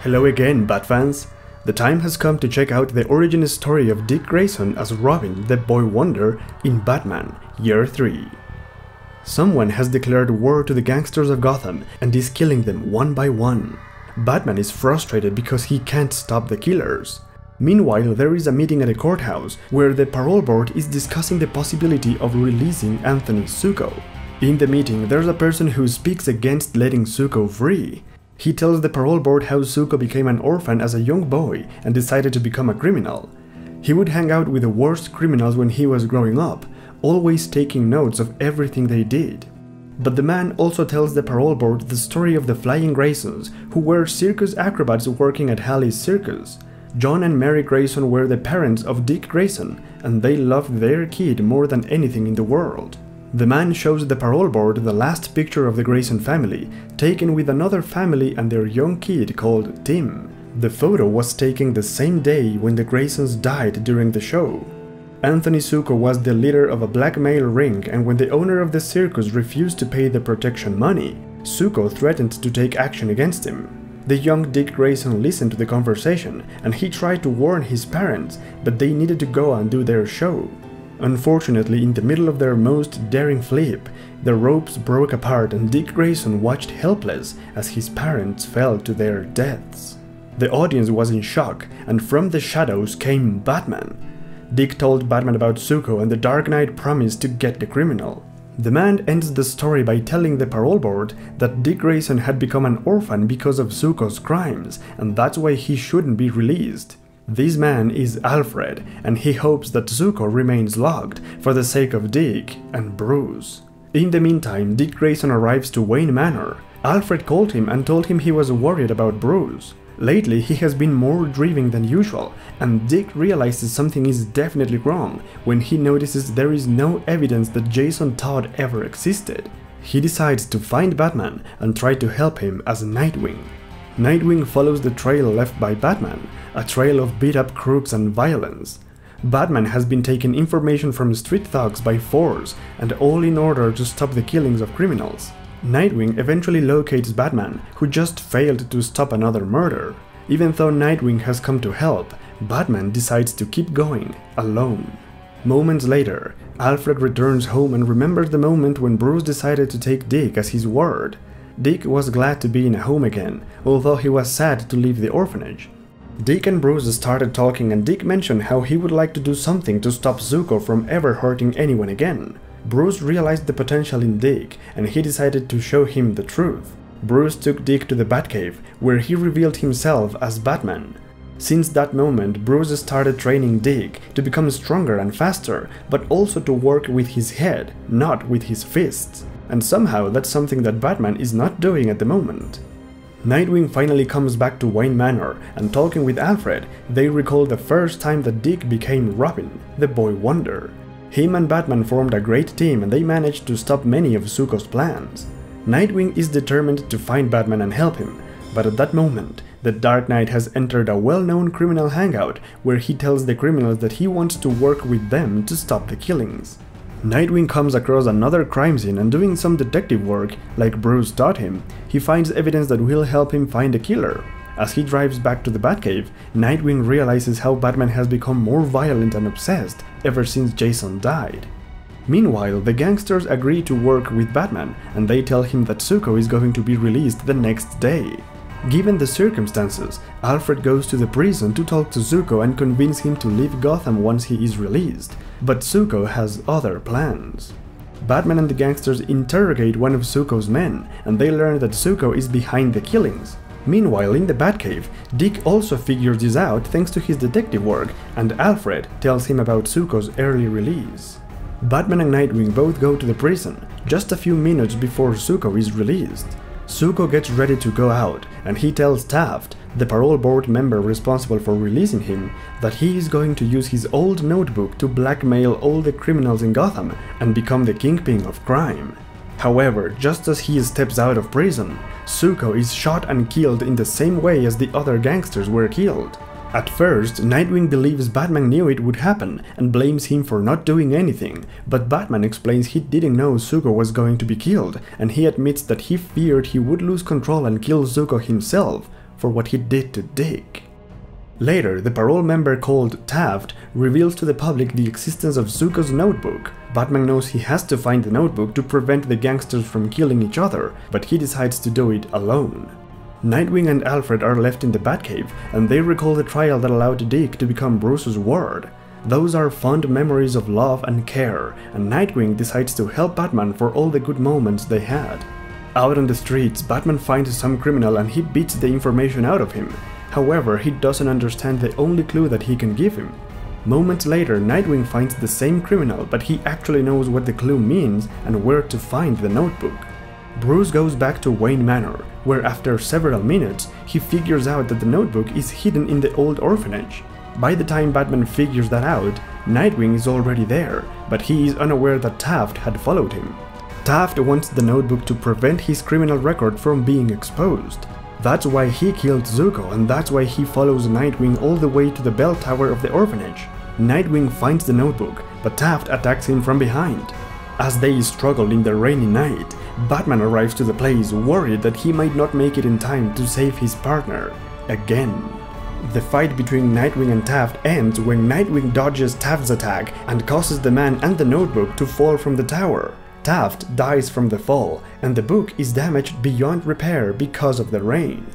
Hello again, Bat fans! The time has come to check out the origin story of Dick Grayson as Robin, the Boy Wonder, in Batman, Year 3. Someone has declared war to the gangsters of Gotham and is killing them one by one. Batman is frustrated because he can't stop the killers. Meanwhile, there is a meeting at a courthouse where the parole board is discussing the possibility of releasing Anthony Zucco. In the meeting, there's a person who speaks against letting Zucco free. He tells the parole board how Zucco became an orphan as a young boy and decided to become a criminal. He would hang out with the worst criminals when he was growing up, always taking notes of everything they did. But the man also tells the parole board the story of the Flying Graysons, who were circus acrobats working at Halley's Circus. John and Mary Grayson were the parents of Dick Grayson, and they loved their kid more than anything in the world. The man shows the parole board the last picture of the Grayson family, taken with another family and their young kid called Tim. The photo was taken the same day when the Graysons died during the show. Anthony Zucco was the leader of a blackmail ring, and when the owner of the circus refused to pay the protection money, Zucco threatened to take action against him. The young Dick Grayson listened to the conversation, and he tried to warn his parents, but they needed to go and do their show. Unfortunately, in the middle of their most daring flip, the ropes broke apart and Dick Grayson watched helpless as his parents fell to their deaths. The audience was in shock, and from the shadows came Batman. Dick told Batman about Zucco, and the Dark Knight promised to get the criminal. The man ends the story by telling the parole board that Dick Grayson had become an orphan because of Zucco's crimes, and that's why he shouldn't be released. This man is Alfred, and he hopes that Zucco remains locked for the sake of Dick and Bruce. In the meantime, Dick Grayson arrives to Wayne Manor. Alfred called him and told him he was worried about Bruce. Lately, he has been more driven than usual, and Dick realizes something is definitely wrong when he notices there is no evidence that Jason Todd ever existed. He decides to find Batman and try to help him as Nightwing. Nightwing follows the trail left by Batman, a trail of beat-up crooks and violence. Batman has been taking information from street thugs by force, and all in order to stop the killings of criminals. Nightwing eventually locates Batman, who just failed to stop another murder. Even though Nightwing has come to help, Batman decides to keep going, alone. Moments later, Alfred returns home and remembers the moment when Bruce decided to take Dick as his ward. Dick was glad to be in a home again, although he was sad to leave the orphanage. Dick and Bruce started talking, and Dick mentioned how he would like to do something to stop Zucco from ever hurting anyone again. Bruce realized the potential in Dick, and he decided to show him the truth. Bruce took Dick to the Batcave, where he revealed himself as Batman. Since that moment, Bruce started training Dick to become stronger and faster, but also to work with his head, not with his fists. And somehow that's something that Batman is not doing at the moment. Nightwing finally comes back to Wayne Manor, and talking with Alfred, they recall the first time that Dick became Robin, the Boy Wonder. Him and Batman formed a great team, and they managed to stop many of Zucco's plans. Nightwing is determined to find Batman and help him, but at that moment, the Dark Knight has entered a well-known criminal hangout where he tells the criminals that he wants to work with them to stop the killings. Nightwing comes across another crime scene, and doing some detective work, like Bruce taught him, he finds evidence that will help him find the killer. As he drives back to the Batcave, Nightwing realizes how Batman has become more violent and obsessed ever since Jason died. Meanwhile, the gangsters agree to work with Batman, and they tell him that Zucco is going to be released the next day. Given the circumstances, Alfred goes to the prison to talk to Zucco and convince him to leave Gotham once he is released, but Zucco has other plans. Batman and the gangsters interrogate one of Zucco's men, and they learn that Zucco is behind the killings. Meanwhile, in the Batcave, Dick also figures this out thanks to his detective work, and Alfred tells him about Zucco's early release. Batman and Nightwing both go to the prison, just a few minutes before Zucco is released. Zucco gets ready to go out, and he tells Taft, the parole board member responsible for releasing him, that he is going to use his old notebook to blackmail all the criminals in Gotham and become the kingpin of crime. However, just as he steps out of prison, Zucco is shot and killed in the same way as the other gangsters were killed. At first, Nightwing believes Batman knew it would happen and blames him for not doing anything, but Batman explains he didn't know Zucco was going to be killed, and he admits that he feared he would lose control and kill Zucco himself, for what he did to Dick. Later, the parole member called Taft reveals to the public the existence of Zuko's notebook. Batman knows he has to find the notebook to prevent the gangsters from killing each other, but he decides to do it alone. Nightwing and Alfred are left in the Batcave, and they recall the trial that allowed Dick to become Bruce's ward. Those are fond memories of love and care, and Nightwing decides to help Batman for all the good moments they had. Out on the streets, Batman finds some criminal and he beats the information out of him. However, he doesn't understand the only clue that he can give him. Moments later, Nightwing finds the same criminal, but he actually knows what the clue means and where to find the notebook. Bruce goes back to Wayne Manor, where after several minutes, he figures out that the notebook is hidden in the old orphanage. By the time Batman figures that out, Nightwing is already there, but he is unaware that Taft had followed him. Taft wants the notebook to prevent his criminal record from being exposed. That's why he killed Zuko, and that's why he follows Nightwing all the way to the bell tower of the orphanage. Nightwing finds the notebook, but Taft attacks him from behind. As they struggle in the rainy night, Batman arrives to the place worried that he might not make it in time to save his partner. Again. The fight between Nightwing and Taft ends when Nightwing dodges Taft's attack and causes the man and the notebook to fall from the tower. Taft dies from the fall, and the book is damaged beyond repair because of the rain.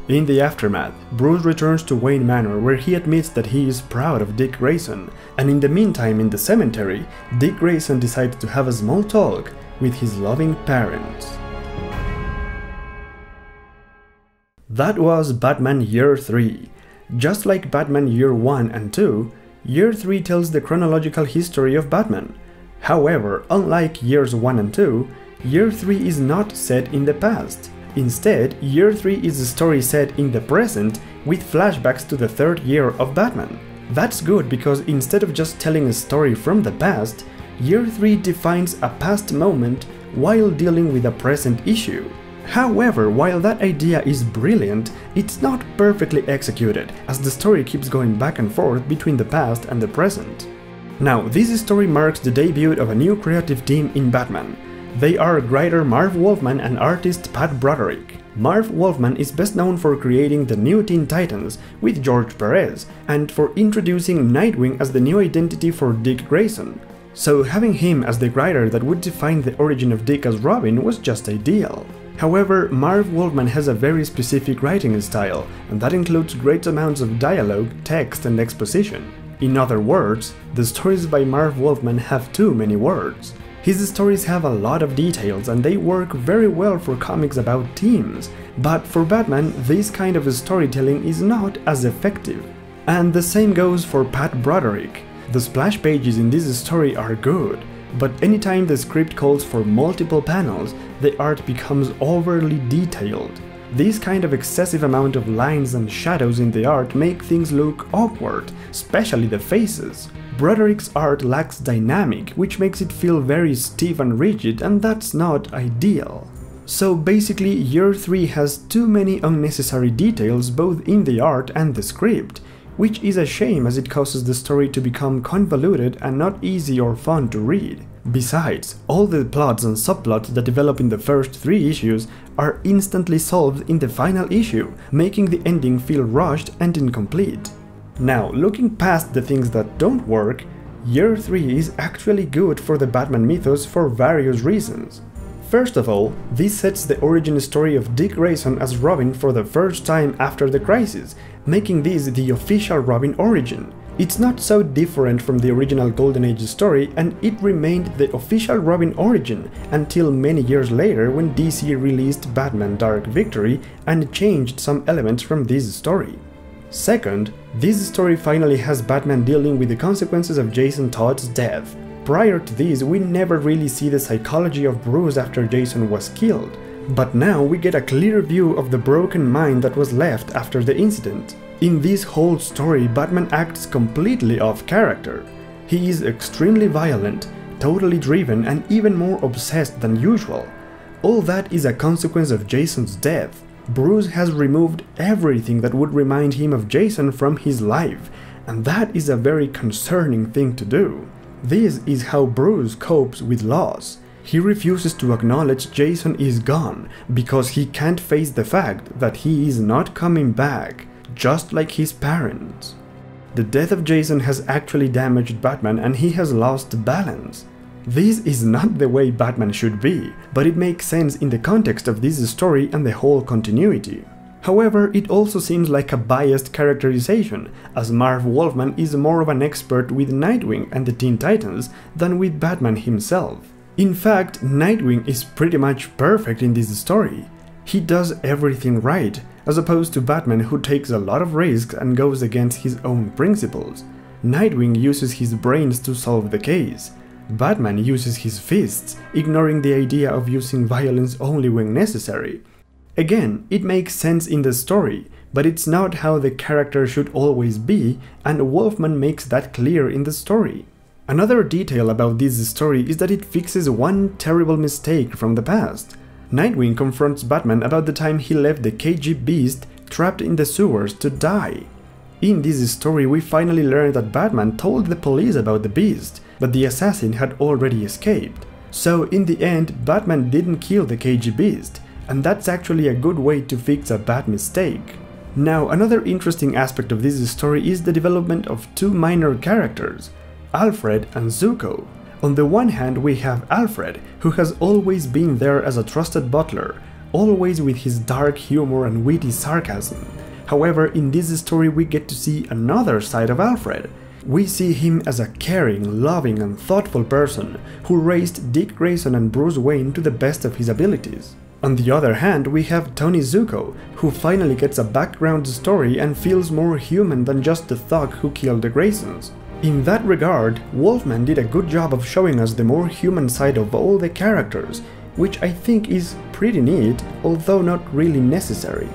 In the aftermath, Bruce returns to Wayne Manor where he admits that he is proud of Dick Grayson, and in the meantime in the cemetery, Dick Grayson decides to have a small talk with his loving parents. That was Batman Year 3. Just like Batman Year 1 and 2, Year 3 tells the chronological history of Batman. However, unlike Years 1 and 2, Year 3 is not set in the past. Instead, Year 3 is a story set in the present with flashbacks to the third year of Batman. That's good because instead of just telling a story from the past, Year 3 defines a past moment while dealing with a present issue. However, while that idea is brilliant, it's not perfectly executed, as the story keeps going back and forth between the past and the present. Now, this story marks the debut of a new creative team in Batman. They are writer Marv Wolfman and artist Pat Broderick. Marv Wolfman is best known for creating the new Teen Titans with George Perez, and for introducing Nightwing as the new identity for Dick Grayson. So having him as the writer that would define the origin of Dick as Robin was just ideal. However, Marv Wolfman has a very specific writing style, and that includes great amounts of dialogue, text and exposition. In other words, the stories by Marv Wolfman have too many words. His stories have a lot of details and they work very well for comics about teams, but for Batman, this kind of storytelling is not as effective. And the same goes for Pat Broderick. The splash pages in this story are good, but anytime the script calls for multiple panels, the art becomes overly detailed. This kind of excessive amount of lines and shadows in the art make things look awkward, especially the faces. Broderick's art lacks dynamic, which makes it feel very stiff and rigid, and that's not ideal. So basically, Year 3 has too many unnecessary details both in the art and the script, which is a shame as it causes the story to become convoluted and not easy or fun to read. Besides, all the plots and subplots that develop in the first 3 issues are instantly solved in the final issue, making the ending feel rushed and incomplete. Now, looking past the things that don't work, Year 3 is actually good for the Batman mythos for various reasons. First of all, this sets the origin story of Dick Grayson as Robin for the first time after the crisis, making this the official Robin origin. It's not so different from the original Golden Age story, and it remained the official Robin origin until many years later when DC released Batman Dark Victory and changed some elements from this story. Second, this story finally has Batman dealing with the consequences of Jason Todd's death. Prior to this, we never really see the psychology of Bruce after Jason was killed, but now we get a clear view of the broken mind that was left after the incident. In this whole story, Batman acts completely off character. He is extremely violent, totally driven, and even more obsessed than usual. All that is a consequence of Jason's death. Bruce has removed everything that would remind him of Jason from his life, and that is a very concerning thing to do. This is how Bruce copes with loss. He refuses to acknowledge Jason is gone because he can't face the fact that he is not coming back, just like his parents. The death of Jason has actually damaged Batman and he has lost balance. This is not the way Batman should be, but it makes sense in the context of this story and the whole continuity. However, it also seems like a biased characterization, as Marv Wolfman is more of an expert with Nightwing and the Teen Titans than with Batman himself. In fact, Nightwing is pretty much perfect in this story. He does everything right, as opposed to Batman, who takes a lot of risks and goes against his own principles. Nightwing uses his brains to solve the case. Batman uses his fists, ignoring the idea of using violence only when necessary. Again, it makes sense in the story, but it's not how the character should always be, and Wolfman makes that clear in the story. Another detail about this story is that it fixes one terrible mistake from the past. Nightwing confronts Batman about the time he left the KG Beast trapped in the sewers to die. In this story, we finally learn that Batman told the police about the Beast, but the assassin had already escaped. So in the end, Batman didn't kill the KG Beast, and that's actually a good way to fix a bad mistake. Now, another interesting aspect of this story is the development of two minor characters, Alfred and Zuko. On the one hand, we have Alfred, who has always been there as a trusted butler, always with his dark humor and witty sarcasm. However, in this story we get to see another side of Alfred. We see him as a caring, loving and thoughtful person who raised Dick Grayson and Bruce Wayne to the best of his abilities. On the other hand, we have Tony Zuko, who finally gets a background story and feels more human than just the thug who killed the Graysons. In that regard, Wolfman did a good job of showing us the more human side of all the characters, which I think is pretty neat, although not really necessary.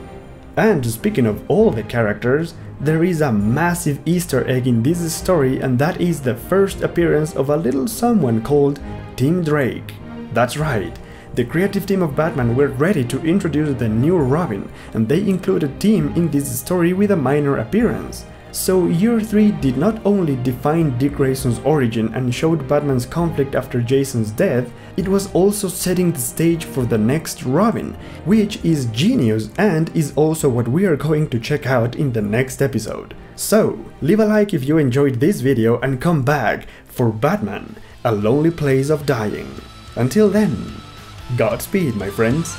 And speaking of all the characters, there is a massive Easter egg in this story, and that is the first appearance of a little someone called Tim Drake. That's right. The creative team of Batman were ready to introduce the new Robin, and they included Tim in this story with a minor appearance. So Year 3 did not only define Dick Grayson's origin and showed Batman's conflict after Jason's death, it was also setting the stage for the next Robin, which is genius and is also what we are going to check out in the next episode. So, leave a like if you enjoyed this video and come back for Batman, A Lonely Place of Dying. Until then, Godspeed, my friends.